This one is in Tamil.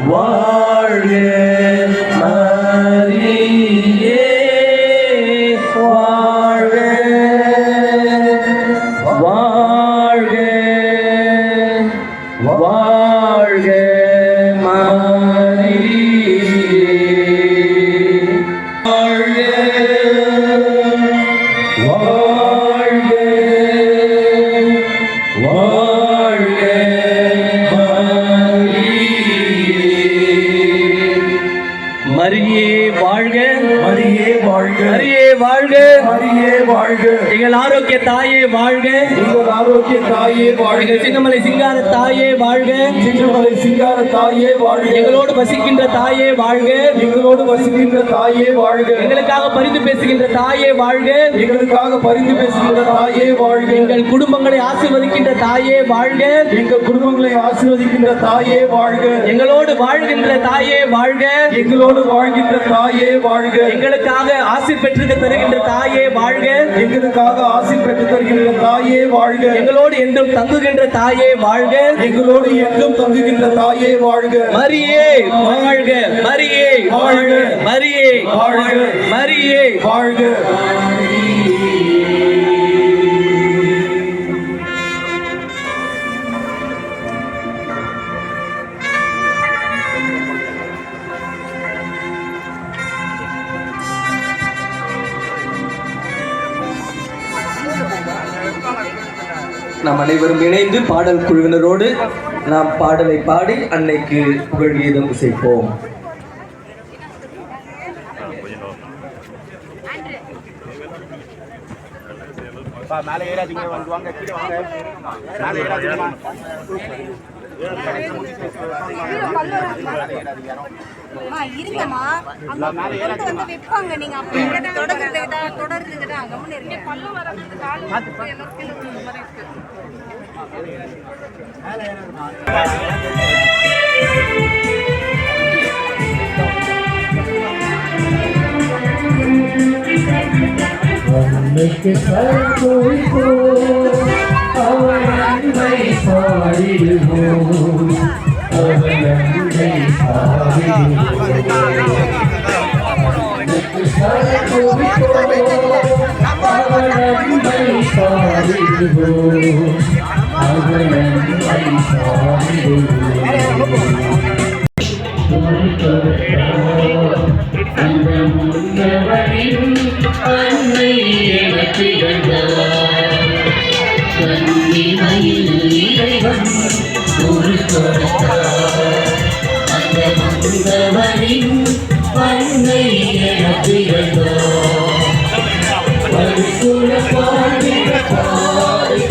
வாழ்க மரியே வாழ்க வாழ்க வாழ்க மரியே வாழ்க மரியே வாழ்க மரியே வாழ்க மரியே வாழ்க எங்கள் ஆரோக்கிய தாயே வாழ்க எங்கள் ஆரோக்கிய தாயே வாழ்க சின்னமலை சிங்கார தாயே வாழ்க சின்னமலை சிங்கார தாயே வாழ்க எங்களோடு வசிக்கின்ற தாயே வாழ்க எங்களோடு வசிக்கின்ற தாயே வாழ்க எங்களுக்காக பரிந்து பேசுகின்ற தாயே வாழ்க எங்களுக்காக பரிந்து பேசுகின்ற தாயே வாழ்க எங்கள் குடும்பங்களை ஆசீர்வதிக்கின்ற தாயே வாழ்க எங்கள் குடும்பங்களை ஆசீர்வதிக்கின்ற தாயே வாழ்க எங்களோடு வாழ்கின்ற தாயே வாழ்க எங்களோடு வாழ்கின்ற தாயே வாழ்க எங்களுக்காக ஆசீர் பெற்று தருகின்ற தாயே வாழ்க எங்களுக்காக ஆசீர் பெற்று தருகின்ற தாயே வாழ்க எங்களோடு என்றும் தங்குகின்ற தாயே வாழ்க எங்களோடு என்றும் தங்குகின்ற தாயே வாழ்க மரியே வாழ்க மரியே வாழ்க மரியே வாழ்க மரியே வாழ்க நாம் அனைவரும் இணைந்து பாடல் குழுவினரோடு நாம் பாடலை பாடி அன்னைக்கு புகழ் கீதம் இசைப்போம். இருங்கம்மா அங்க வந்து வைப்பாங்க நீங்க அப்படியே தொடர்ந்துட்டா கம்முன்னு இருங்க பல்லு வரது கால் எல்லாரும் மாதிரி இருக்கு அன்னைக்கு சர்க்கோய்போ அவள் அன்பை பாடிடுவோம் அவள் அன்பை பாடிடுவோம் சர்க்கோய்போ அவள் அன்பை பாடிடுவோம் அவள் அன்பை பாடிடுவோம் அந்த முன்னவரின் அன்னை எனக்கு கண்ணிமையில் இறைவன் ஒரு கொடுத்தார் அந்த முன்னவரின் அன்னை எனக்கு பரிசுல பாடின தாய்